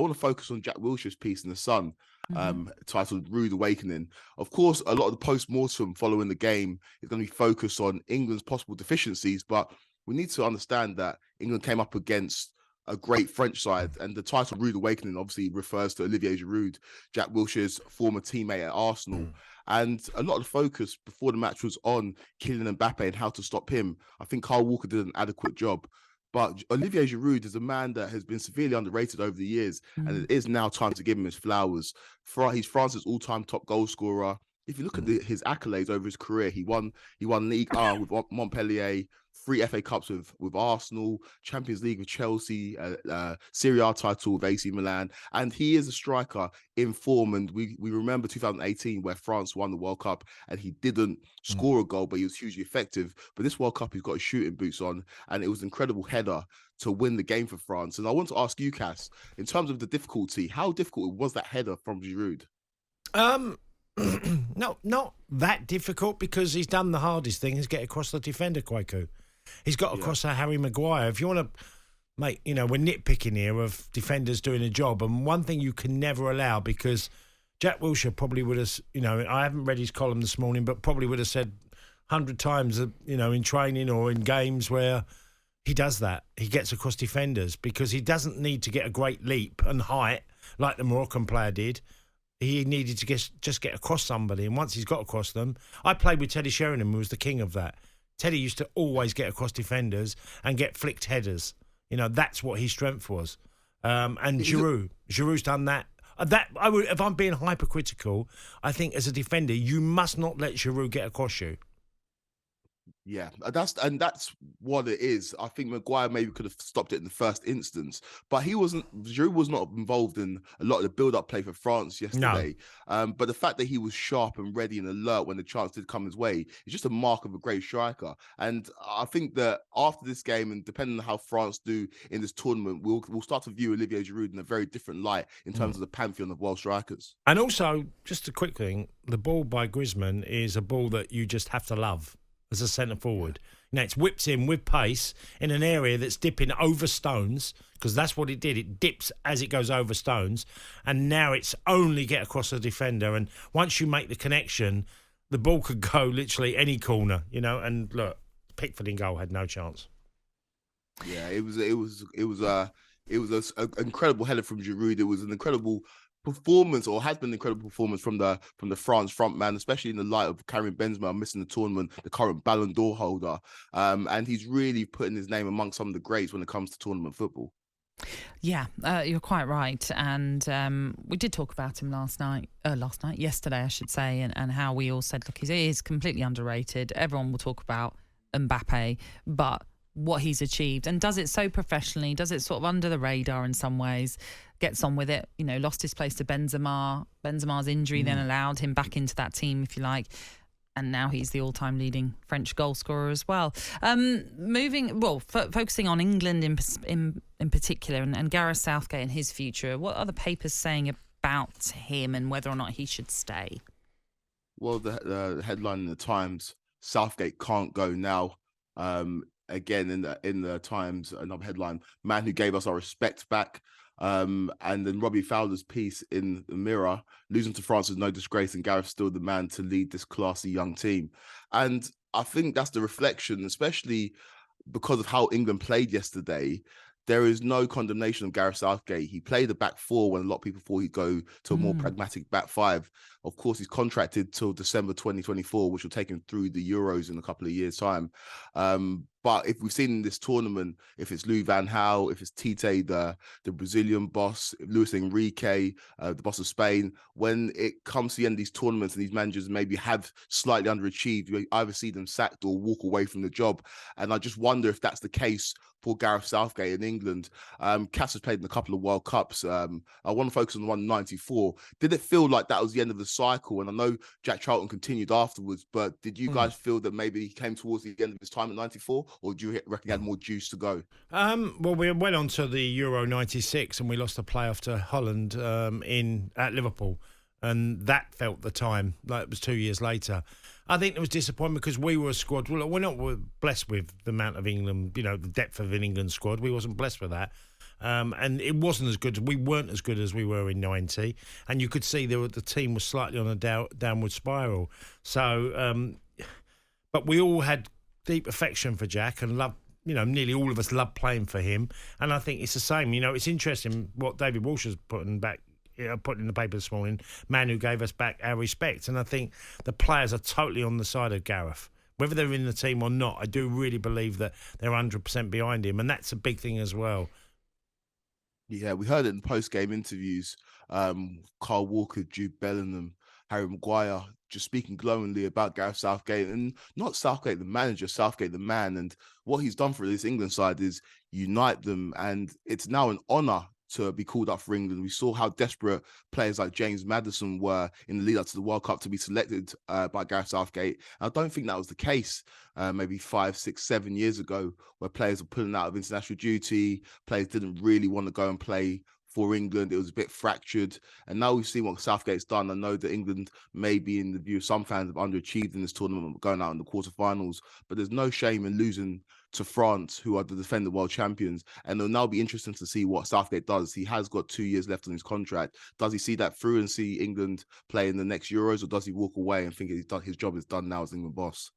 want to focus on Jack Wilshere's piece in The Sun, Mm-hmm. titled Rude Awakening. Of course, a lot of the post-mortem following the game is going to be focused on England's possible deficiencies, but we need to understand that England came up against a great French side, and the title Rude Awakening obviously refers to Olivier Giroud, Jack Wilshere's former teammate at Arsenal. And a lot of the focus before the match was on Kylian Mbappe and how to stop him. I think Kyle Walker did an adequate job. But Olivier Giroud is a man that has been severely underrated over the years, and it is now time to give him his flowers. He's France's all-time top goal scorer. If you look at his accolades over his career, he won Ligue 1 with Montpellier, 3 FA Cups with Arsenal, Champions League with Chelsea, Serie A title with AC Milan, and he is a striker in form. And we remember 2018 where France won the World Cup and he didn't score a goal, but he was hugely effective. But this World Cup, he's got his shooting boots on, and it was an incredible header to win the game for France. And I want to ask you, Cass, in terms of the difficulty, how difficult was that header from Giroud? No, not that difficult, because he's done the hardest thing, is get across the defender, Kwaku. He's got across Harry Maguire. If you want to make, we're nitpicking here of defenders doing a job, and one thing you can never allow, because Jack Wilshere probably would have, I haven't read his column this morning, but probably would have said 100 times, in training or in games where he does that. He gets across defenders because he doesn't need to get a great leap and height like the Moroccan player did. He needed to just get across somebody, and once he's got across them, I played with Teddy Sheringham, who was the king of that. Teddy used to always get across defenders and get flicked headers. That's what his strength was. And Giroud's done that. If I'm being hypercritical, I think as a defender, you must not let Giroud get across you. Yeah, that's what it is. I think Maguire maybe could have stopped it in the first instance, but Giroud was not involved in a lot of the build-up play for France yesterday. No. But the fact that he was sharp and ready and alert when the chance did come his way is just a mark of a great striker. And I think that after this game, and depending on how France do in this tournament, we'll start to view Olivier Giroud in a very different light in terms of the pantheon of world strikers. And also, just a quick thing, the ball by Griezmann is a ball that you just have to love as a centre forward. It's whipped in with pace in an area that's dipping over stones, because that's what it did. It dips as it goes over stones, and now it's only get across the defender. And once you make the connection, the ball could go literally any corner, And look, Pickford in goal had no chance. Yeah, it was an incredible header from Giroud. It was an incredible performance, or has been an incredible performance from the France front man, especially in the light of Karim Benzema missing the tournament, the current Ballon d'Or holder, and he's really putting his name among some of the greats when it comes to tournament football. Yeah, you're quite right, and we did talk about him yesterday I should say, and how we all said, look, he is completely underrated. Everyone will talk about Mbappe, but what he's achieved, and does it so professionally, does it sort of under the radar in some ways, gets on with it, lost his place to Benzema. Benzema's injury then allowed him back into that team, if you like, and now he's the all-time leading French goal scorer as well. Focusing on England in particular, and Gareth Southgate and his future, what are the papers saying about him and whether or not he should stay? Well, the headline in the Times, Southgate can't go now. Again, in the Times, another headline, man who gave us our respect back. And then Robbie Fowler's piece in the Mirror, losing to France is no disgrace, and Gareth's still the man to lead this classy young team. And I think that's the reflection, especially because of how England played yesterday. There is no condemnation of Gareth Southgate. He played a back four when a lot of people thought he'd go to a more pragmatic back five. Of course, he's contracted till December 2024, which will take him through the Euros in a couple of years' time. But if we've seen in this tournament, if it's Louis van Gaal, if it's Tite, the Brazilian boss, Luis Enrique, the boss of Spain, when it comes to the end of these tournaments and these managers maybe have slightly underachieved, you either see them sacked or walk away from the job. And I just wonder if that's the case for Gareth Southgate in England. Cass has played in a couple of World Cups. I want to focus on the one in 94. Did it feel like that was the end of the cycle? And I know Jack Charlton continued afterwards, but did you guys feel that maybe he came towards the end of his time at 94, or do you reckon he had more juice to go? Well, we went on to the Euro 96 and we lost the playoff to Holland at Liverpool, and that felt the time like it was 2 years later. I think there was disappointment because we were a squad. Well, we're not blessed with the amount of England, the depth of an England squad. We wasn't blessed with that. And it wasn't as good. We weren't as good as we were in '90, and you could see the team was slightly on a downward spiral. So, but we all had deep affection for Jack and love. Nearly all of us love playing for him, and I think it's the same. It's interesting what David Walsh has put in the paper this morning. Man who gave us back our respect, and I think the players are totally on the side of Gareth. Whether they're in the team or not, I do really believe that they're 100% behind him, and that's a big thing as well. Yeah, we heard it in post-game interviews. Carl Walker, Jude Bellingham, Harry Maguire, just speaking glowingly about Gareth Southgate, and not Southgate the manager, Southgate the man. And what he's done for this England side is unite them, and it's now an honour to be called up for England. We saw how desperate players like James Maddison were in the lead up to the World Cup to be selected by Gareth Southgate. I don't think that was the case maybe 5, 6, 7 years ago, where players were pulling out of international duty, players didn't really want to go and play for England. It was a bit fractured. And now we've seen what Southgate's done. I know that England may be, in the view of some fans, have underachieved in this tournament, going out in the quarterfinals, but there's no shame in losing to France, who are the defending world champions. And it'll now be interesting to see what Southgate does. He has got 2 years left on his contract. Does he see that through and see England play in the next Euros, or does he walk away and think his job is done now as England boss?